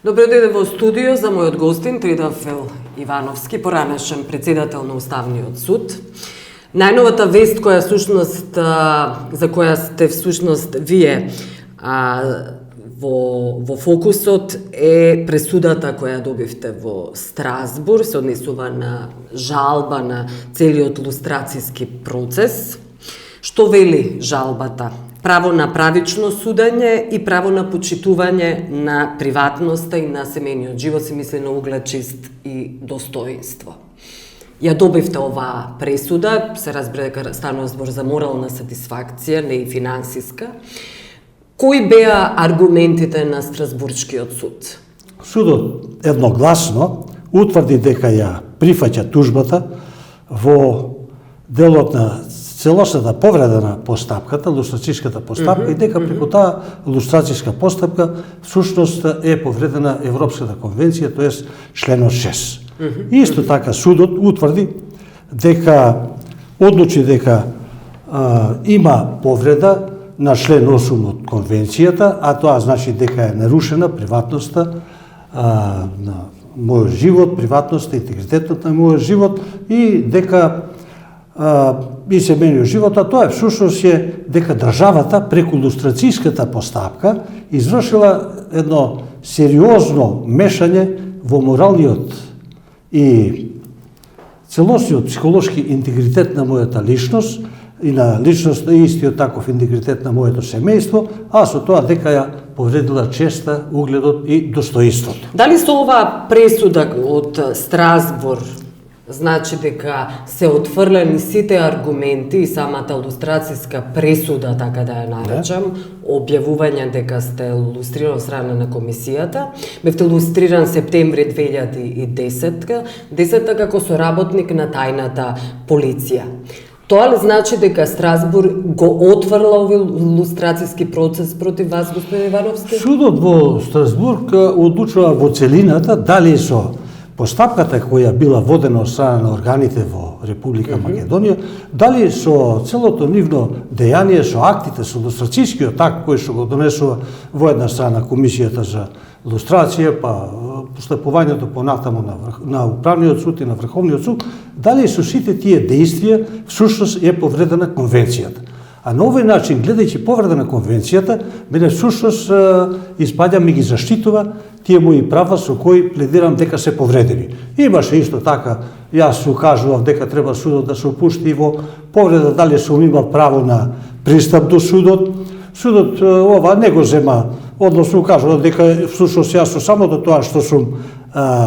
Добро дојде во студио за мојот гостин Тридафил Ивановски, поранешен председател на Уставниот суд. Најновата вест за која сте всушност вие во фокусот е пресудата која добивте во Страсбург, се однесува на жалба на целиот лустрацијски процес. Што вели жалбата? Право на правично судење и право на почитување на приватноста и на семејниот живот, се мисли на углед, чест и достоинство. Ја добивте оваа пресуда, се разбира дека станува збор за морална сатисфакција, не и финансиска. Кои беа аргументите на Страсбуршкиот суд? Судот едногласно утврди дека ја прифаќа тужбата во делот на целосната повреда на постапката, лустрацијската постапка, и дека преку таа лустрацијска постапка всушност е повредена Европската конвенција, тоест членот 6. Исто така судот утврди дека одлучи дека има повреда на член 8 од конвенцијата, а тоа значи дека е нарушена приватноста на мојот живот, приватноста и интегритетот на мојот живот и дека и семејниот живот, а тоа всушност е дека државата преку лустрацијската постапка извршила едно сериозно мешање во моралниот и целосниот психолошки интегритет на мојата личност и на личност и истиот таков интегритет на моето семејство, а со тоа дека ја повредила честа, угледот и достоинството. Дали со оваа пресуда од Страсбург значи дека се отфрлени сите аргументи и самата лустрацијска пресуда, така да ја наречам, објавување дека сте лустриран од страна на комисијата, бевте лустриран септември 2010 како соработник на тајната полиција. Тоа ли значи дека Страсбург го отфрла овој лустрацијски процес против вас, господин Ивановски? Судот во Страсбург одлучува во целината дали со постапката која била водена од страна на органите во Република Македонија, дали со целото нивно дејание, со актите, со лустрацијскиот акт кој што го донесува во една страна Комисијата за лустрација, па постапувањето понатаму на Управниот суд и на Врховниот суд, дали со сите тие дејствија всушност е повредена конвенцијата. А на овој начин, гледајќи повреда на конвенцијата, мене всушност испаѓа ми ги заштитува тие мои права со кои пледирам дека се повредени. Имаше исто така, јас укажував дека треба судот да се опушти и во повреда дали сум имал право на пристап до судот. Судот ова не го зема, односно укажува дека всушност јас само до тоа што сум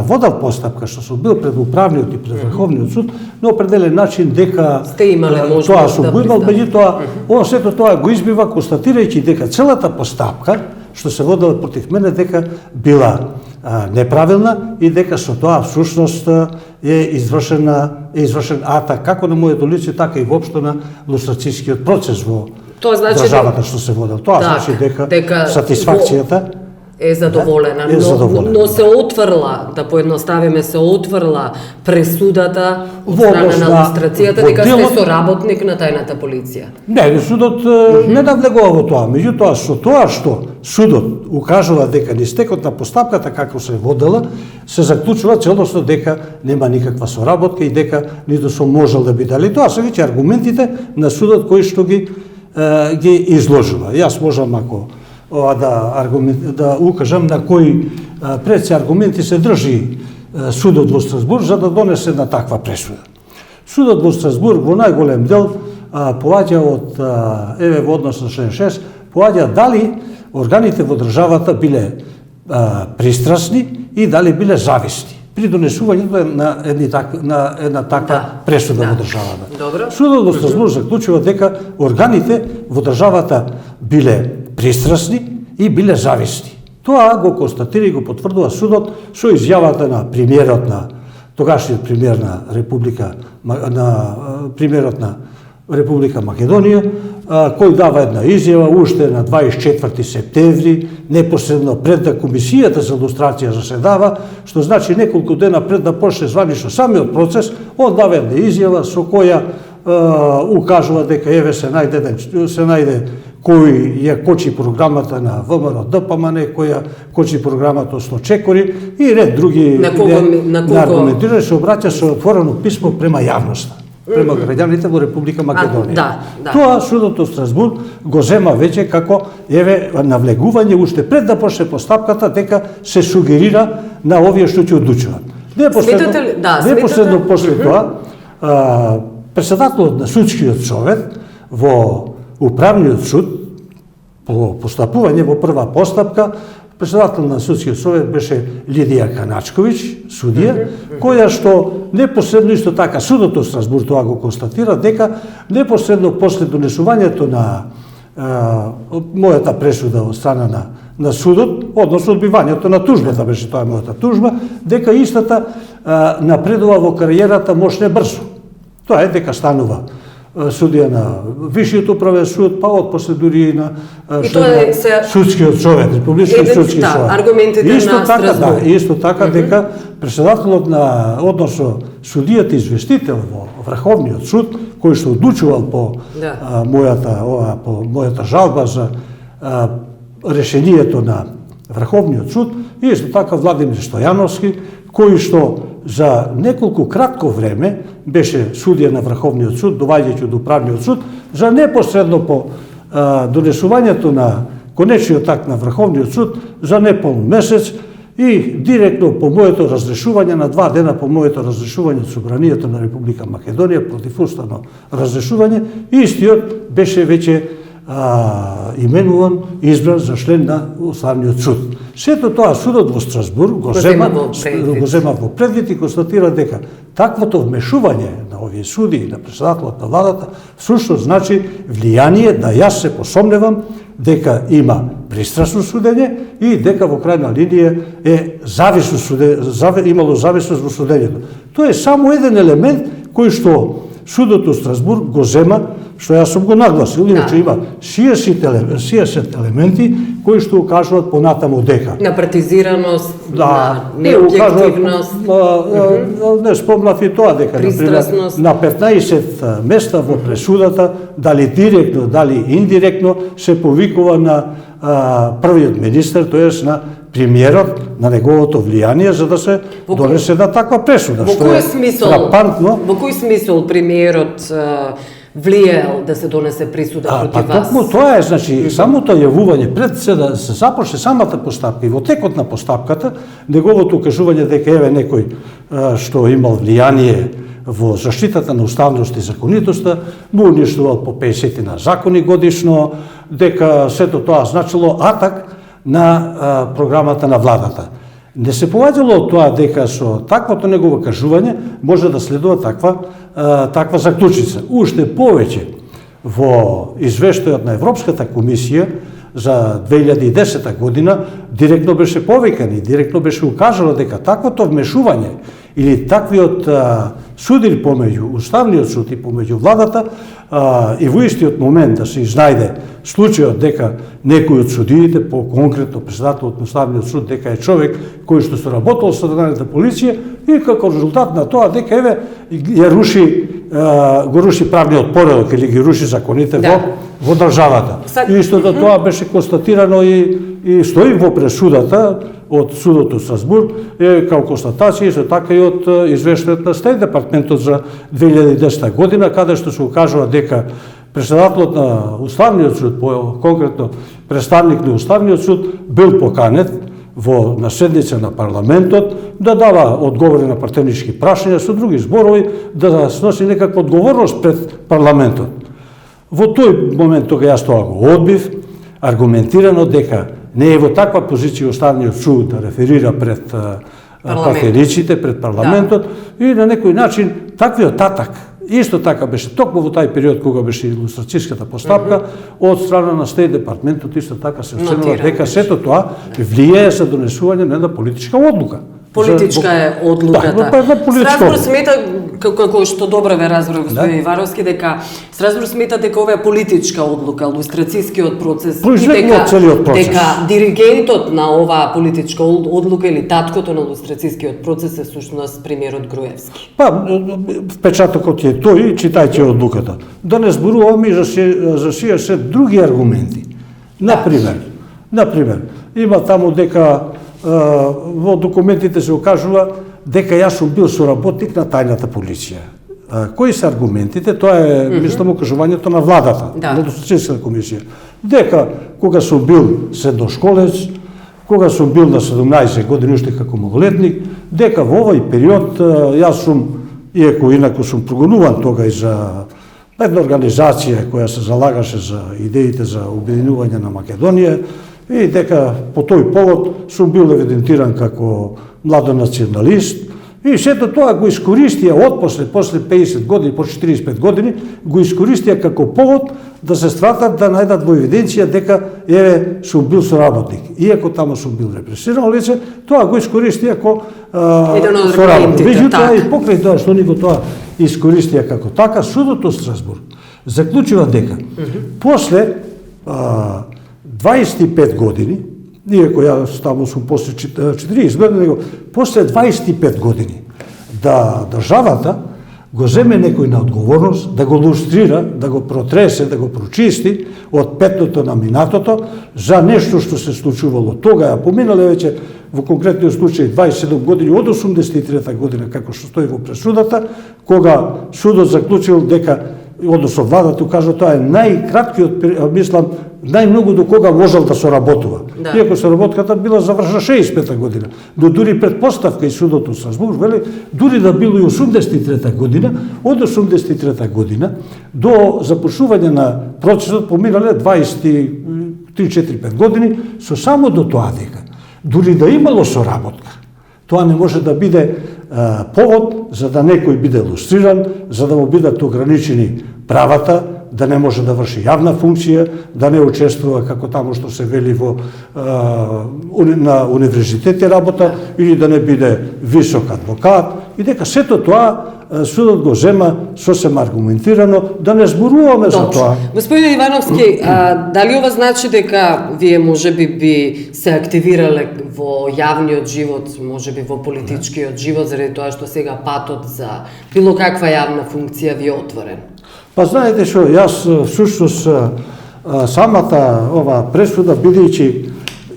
водел постапка, што сум бил пред Управниот и пред Врховниот суд, на определен начин дека тоа сум го имал, меѓутоа, он сето тоа го избива, констатирајќи дека целата постапка што се водела против мене дека била неправилна и дека со тоа всушност е извршен атак како на моето лице, така и воопшто на лустрацијскиот процес во државата што се водел. Тоа значи дека сатисфакцијата е задоволена, но се отврла, да поедноставиме, се отврла пресудата од страна на лустрацијата дека сте соработник на тајната полиција. Не, судот не навлегува во тоа, меѓутоа со тоа што судот укажува дека низ на постапката како се водела, се заклучува целосно дека нема никаква соработка и дека ниту сум можел да биде. Али тоа се веќе аргументите на судот кои што ги изложува. Јас можам ако да укажам на кои предси аргументи се држи судот во Страсбург за да донесе на таква пресуда. Судот во Страсбург во најголем дел поаѓа од во однос на член 6, поаѓа дали органите во државата биле пристрасни и дали биле зависни при донесувањето на една таква пресуда во државата. Судот во Страсбург заклучува дека органите во државата биле пристрасни и биле зависни. Тоа го констатира и го потврдува судот со изјавата на премиерот на тогашниот премиер на Република Македонија, кој дава една изјава уште на 24 септември, непосредно пред да комисијата за лустрација заседава, што значи неколку дена пред да почне званично самиот процес, он дава една изјава со која укажува дека еве се најде кој ја кочи програмата на ВМРО ДПМН, која кочи програмата со чекори и ред други аргументирани се обраќа со отворено писмо према јавноста, према граѓаните во Република Македонија. Тоа судот во Страсбург го зема веќе како навлегување уште пред да почне постапката дека се сугерира на овие што ќе одлучуваат. Непосредно после тоа председателот на судскиот совет во Управниот суд по постапување во прва постапка, председател на судскиот совет беше Лидија Каначковиќ, судија, која што непосредно исто така судот во Страсбург тоа го констатира дека непосредно после донесувањето на мојата пресуда од страна на судот, односно одбивањето на тужбата беше тоа мојата тужба, дека истата напредува во кариерата мошне брзо. Тоа е дека станува судија на Висшиот управен суд, па отпосле дури и на судскиот совет, Републички судски совет. Аргументите на Страсбург. Исто така дека председателот на, односно судијата известител во Врховниот суд, кој што одлучувал по мојата жалба за решението на Врховниот суд, и исто така Владимир Стојановски, кој што за неколку кратко време беше судија на Врховниот суд, доаѓајќи од Управниот суд, за непосредно по донесувањето на конечниот акт на Врховниот суд за неполн месец и директно по моето разрешување на 2 дена по моето разрешување од Собранието на Република Македонија, противуставно разрешување, истиот беше веќе именуван, избран за член на Уставниот суд. Сето тоа судот во Страсбург го зема во предвид и констатира дека таквото вмешување на овие суди и на председателот на владата всушност значи влијание да јас се посомневам дека има пристрасно судење и дека во крајна линија е имало зависност во судењето. Тоа е само еден елемент кој што судот во Страсбург го зема, што јас сум го нагласил, иначе има 60 елементи кои што укажуваат понатаму дека на партизираност, на необјективност, не спомнав и тоа дека на 15 места во пресудата, дали директно, дали индиректно, се повикува на првиот министер, тоест на премиерот, на неговото влијание за да се донесе на таква пресуда. Во кој смисол премиерот влијал да се донесе присуда против вас? Токму тоа е, значи, самото јавување пред да се започне самата постапка и во текот на постапката, неговото укажување дека еве некој што имал влијание во заштитата на уставност и законитоста, му уништувал по 50 на закони годишно, дека сето тоа значило атак на програмата на владата. Не се поваѓало од тоа дека со таквото негово кажување може да следува таква заклучица. Уште повеќе во извештајот на Европската комисија за 2010 година директно беше повикан и директно беше укажано дека таквото вмешување или таквиот судир помеѓу Уставниот суд и помеѓу владата и во истиот момент да се изнајде случајот дека некој од судиите, по конкретно председателот на Уставниот суд, дека е човек кој што се работел со содржаната полиција и како резултат на тоа дека еве го руши правниот поредок или ги руши законите во државата. И истото тоа беше констатирано и стои во пресудата од судот во Страсбург као констатација, исто така и од извештајот на Стејт департментот за 2010 година, каде што се укажува дека председателот на Уставниот суд, конкретно представник на Уставниот суд, бил поканет на седница на парламентот да дава одговори на пратенички прашања, со други зборови да сноси некаква одговорност пред парламентот. Во тој момент тога јас тоа го одбив, аргументирано дека не е во таква позиција Уставниот суд да реферира пред пратениците, пред парламентот и на некој начин таквиот атак исто така беше токму во тај период кога беше илустрацијската постапка од страна на Стејт департментот исто така се оценува дека сето тоа влијае за донесување на една политичка одлука. Политичка е одлуката. Политичка. Страсбург смета, како што добро ве разбрав господин Ивановски, дека Страсбург смета дека ова е политичка одлука, лустрацијскиот процес, и дека диригентот на оваа политичка одлука или таткото на лустрацијскиот процес е всушност премиерот Груевски. Впечатокот е тој, читајте одлуката. Да не зборуваме за сија се други аргументи. Например, има таму дека во документите се окажува дека јас сум бил соработник на тајната полиција. Кои се аргументите? Тоа е, мислам, окажувањето на владата, на Лустрацијската комисија. Дека кога сум бил средношколец, кога сум бил на 17 години уште како малолетник, дека во овој период јас сум, инаку сум прогонуван тога и за една организација која се залагаше за идеите за обединување на Македонија, и дека по тој повод сум бил евидентиран како младонационалист, и сето тоа го искористија после 50 години, по 45 години, го искористија како повод да се стратат да најдат во евиденција дека сум бил соработник. Иако таму сум бил репресирано лице, тоа го искористија како соработник. Меѓутоа и покрај тоа што него тоа искористија како така, судот од Страсбург заклучува дека после 25 години, иако јас таму сум после 40 години, него после 25 години, да државата го земе некој на одговорност, да го лустрира, да го протресе, да го прочисти од петното на минатото за нешто што се случувало тога, а поминале веќе во конкретниот случај 27 години од 83 година, како што стои во пресудата, кога судот заклучил дека, односно владата кажа, тоа е најкраткиот, мислам, најмногу до кога можел да соработува. Иако соработката била завршена 65 година, но дури предпоставка и судот од Страсбург вели, дури да било и 83 година, од 83 година до започнување на процесот поминале 23-4-5 години, со само до тоа дека дури да имало соработка, тоа не може да биде повод за да некој биде лустриран, за да му бидат ограничени правата, да не може да врши јавна функција, да не учествува како таму што се вели на универзитети работа, или да не биде висок адвокат, и дека сето тоа судот го зема сосема аргументирано, да не зборуваме за тоа. Господин Ивановски, дали ова значи дека вие можеби би се активирале во јавниот живот, можеби во политичкиот живот, заради тоа што сега патот за било каква јавна функција ви е отворен? Знаете што, јас всушност самата ова пресуда, бидејќи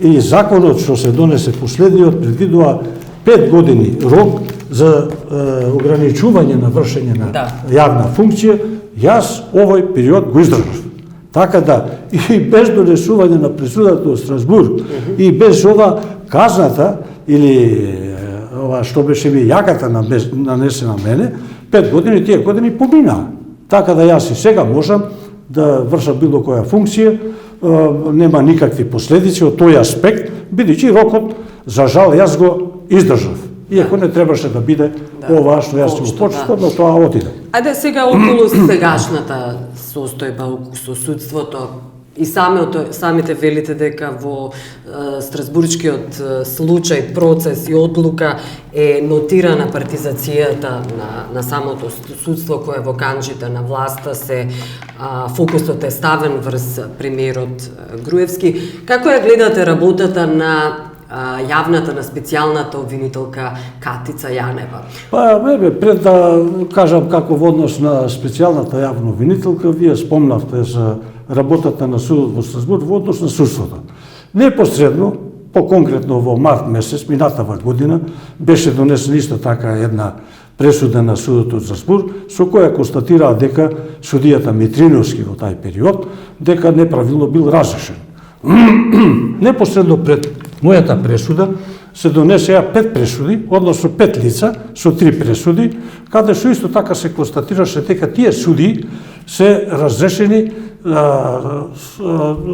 и законот што се донесе последниот предвидува 5 години рок за ограничување на вршење на јавна функција, јас овој период го издржав. Така да, и без донесување на пресудата од Страсбург, и без ова казната, или ова што беше ми јаката нанесена мене, 5 години, тие години поминаа. Така да јас и сега можам да вршам било која функција, нема никакви последици од тој аспект, бидејќи рокот, за жал, јас го издржав. Иако не требаше да биде ова што јас го почнав, но тоа отиде. Ајде сега околу сегашната состојба со судството, и самите велите дека во Страсбургскиот случај, процес и одлука е нотирана партизацијата на самото судство кое во канџите на власта фокусот е ставен врз премиерот Груевски. Како ја гледате работата на јавната, на специјалната обвинителка Катица Јанева? Пред да кажам како во однос на специјалната јавна обвинителка, вие спомнавте за работата на судот во Страсбург во однос на судството. Непосредно, по-конкретно во март месец, минатава година, беше донесена исто така една пресуда на судот од Страсбург, со која констатираа дека судијата Митриновски во тај период, дека неправилно бил разрешен. Непосредно пред мојата пресуда се донесеа 5 пресуди, односно 5 лица со 3 пресуди, каде што исто така се констатираше дека тие суди се разрешени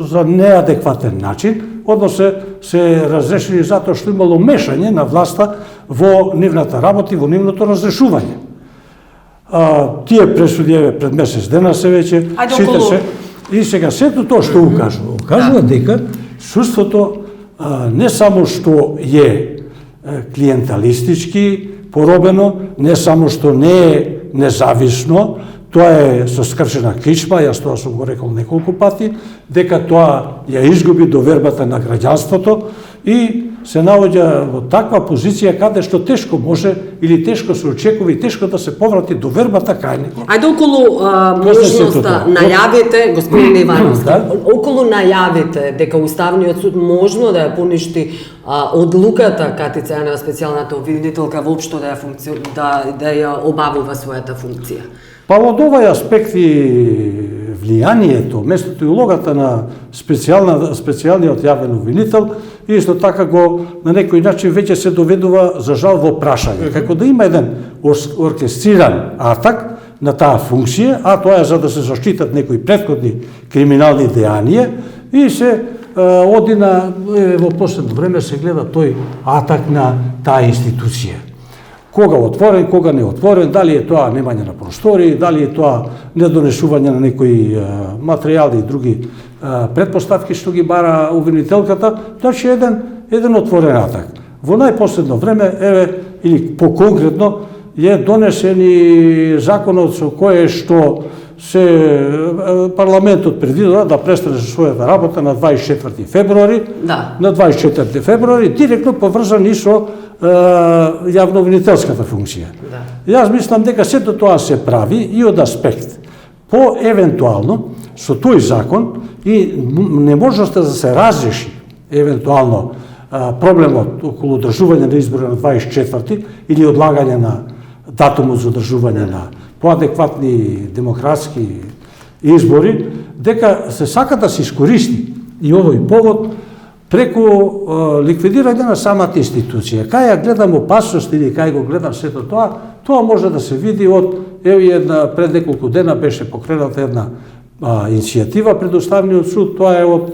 за неадекватен начин, односно се разрешени затоа што имало мешање на власта во нивната работа и во нивното разрешување. Тие пресуди пред месец дена се веќе читаше. И сега сето тоа што укажува дека судството не само што е клиенталистички поробено, не само што не е независно, тоа е со скршена кичма, јас тоа сум го рекол неколку пати, дека тоа ја изгуби довербата на граѓанството и се наоѓа во таква позиција каде што тешко може или тешко се очекува и тешко да се поврати довербата кај него. Ајде околу можноста најавите, господин Ивановски, околу најавите дека Уставниот суд можно да ја поништи одлуката Катица Јанева, специјалната обвинителка, воопшто да ја обавува својата функција. Па од овој аспект и влијанието, местото и улогата на специјалниот јавен обвинител, исто така го на некој начин веќе се доведува за жал во прашање. Како да има еден оркестриран атак на таа функција, а тоа е за да се заштитат некои претходни криминални дејанија и се оди на во последно време се гледа тој атак на таа институција. Кога отворен, кога не отворен, дали е тоа немање на простори, дали е тоа недонесување на некои материјали и други предпоставки што ги бара обвинителката, значи еден отворен атак. Во најпоследно време, или по-конкретно, е донесен и законот со кое што парламентот предвидува да престане со својата работа на 24 февруари, на 24 февруари, директно поврзан и со јавно-обвинителската функција. Јас мислам дека сето тоа се прави и од аспект по евентуално со тој закон и неможноста да се разреши евентуално проблемот околу одржување на избори на 24 или одлагање на датумот за одржување на поадекватни демократски избори, дека се сака да се искористи и овој повод преку ликвидирање на самата институција. Кај ја гледам опасност или кај го гледам сето тоа може да се види од пред неколку дена беше покрената една иницијатива пред Уставниот суд, тоа е од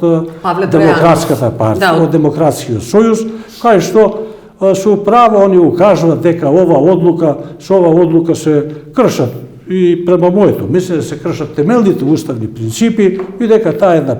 Демократската партија, од Демократскиот сојуз, кај што со право они укажуваат дека со ова одлука се кршат и према моето мислење се кршат темелните уставни принципи и дека таа е една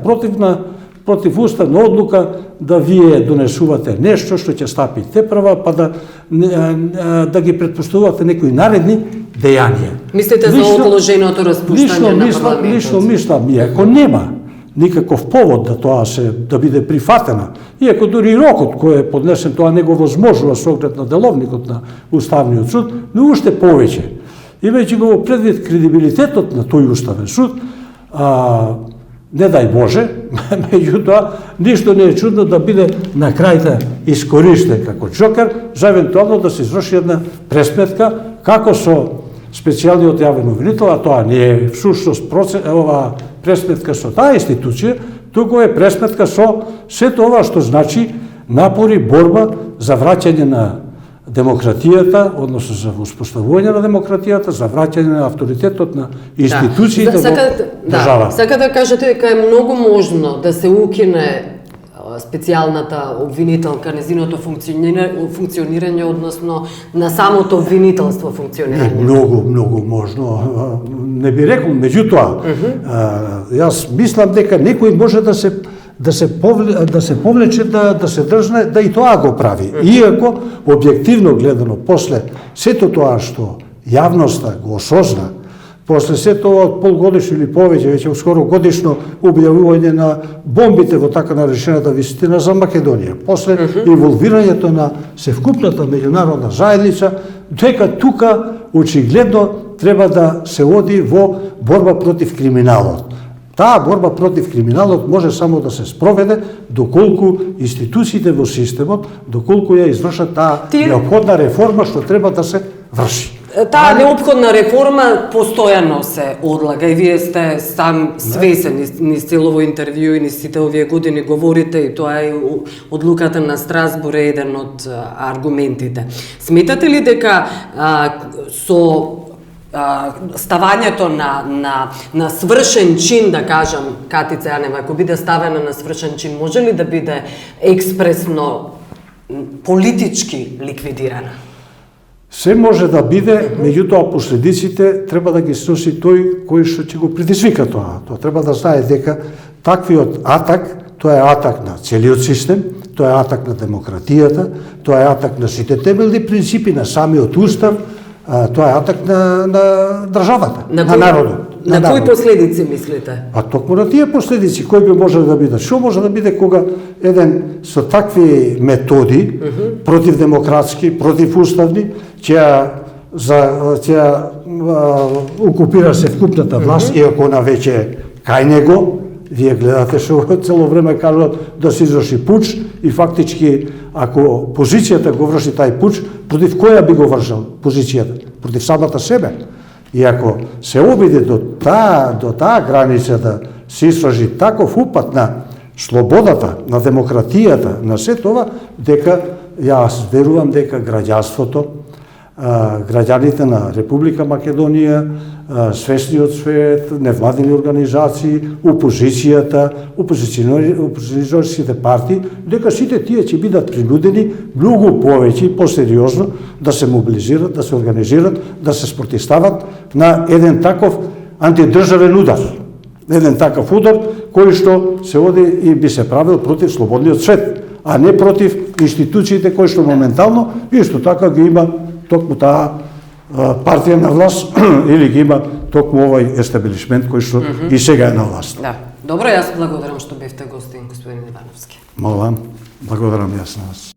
противуставна одлука да вие донесувате нешто што ќе стапи тепрва, па да ги претпоставувате некои наредни дејанија. Мислите за одложеното распуштање на парламентот? Лично мислам, иако нема никаков повод да тоа да биде прифатена, иако дури и рокот кој е поднесен тоа не го возможува со оглед на деловникот на Уставниот суд, но уште повеќе. Имајќи го предвид кредибилитетот на тој Уставен суд, не дај Боже, меѓутоа, ништо не е чудно да биде на крајта искористен како џокер за евентуално да се изврши една пресметка како со специјалниот јавен обвинител, а тоа не е всушност ова пресметка со таа институција, туку е пресметка со сето ова што значи напори, борба за враќање на демократијата, односно за воспоставување на демократијата, за враќање на авторитетот на институциите во држава. Сака да кажете дека е многу можно да се укине специјалната обвинителка, незиното функционирање, односно на самото обвинителство функционирање? Многу можно. Не би рекол, меѓутоа, јас мислам дека некој може да се повлече, да се држне, да и тоа го прави. Иако, објективно гледано, после сето тоа што јавноста го осозна, после сето од полгодишно или повеќе, веќе скоро годишно објавување на бомбите во така наречената вистина за Македонија, после инволвирањето на севкупната меѓународна заедница, дека тука очигледно треба да се оди во борба против криминалот. Таа борба против криминалот може само да се спроведе доколку институциите во системот, доколку ја извршат таа неопходна реформа што треба да се врши. Таа неопходна реформа постојано се одлага и вие сте сам свесен низ целово интервју и низ сите овие години говорите и тоа е одлуката на Страсбур е еден од аргументите. Сметате ли дека со ставањето на свршен чин, да кажам, Катица Јанева, ако биде ставена на свршен чин, може ли да биде експресно политички ликвидирана? Се може да биде, меѓутоа последиците треба да ги сноси тој кој што ќе го предизвика тоа. Тоа треба да знае дека таквиот атак, тоа е атак на целиот систем, тоа е атак на демократијата, тоа е атак на сите темелни принципи, на самиот устав, тоа е атак на државата, на народот. На кои последици мислите? А токму на тие последици, кои би можеле да бидат? Што може да биде кога еден со такви методи, противдемократски, противуставни, ќе окупира се вкупната власт, иако она веќе кај него, вие гледате што цело време кажат да се изврши пуч и фактички ако позицијата го врши тај пуч, против која би го вршал позицијата? Против самата себе. И ако се обиде до таа граница да се истражи таков упат на слободата, на демократијата, на се това, дека јас верувам дека граѓанството, граѓаните на Република Македонија, свесниот свет, невладини организации, опозицијата, опозиционерските партии, дека сите тие ќе бидат принудени многу повеќе и посериозно да се мобилизират, да се организират, да се спротивстават на еден таков антидржавен удар. Еден таков удар кој што се оди и би се правил против слободниот свет, а не против институциите кои што моментално исто така ги има токму таа партија на власт или ги има токму овој естаблишмент кој што и сега е на власт. Да. Добро, јас благодарам што бевте гостин, господин Ивановски. Молам, благодарам јас на вас.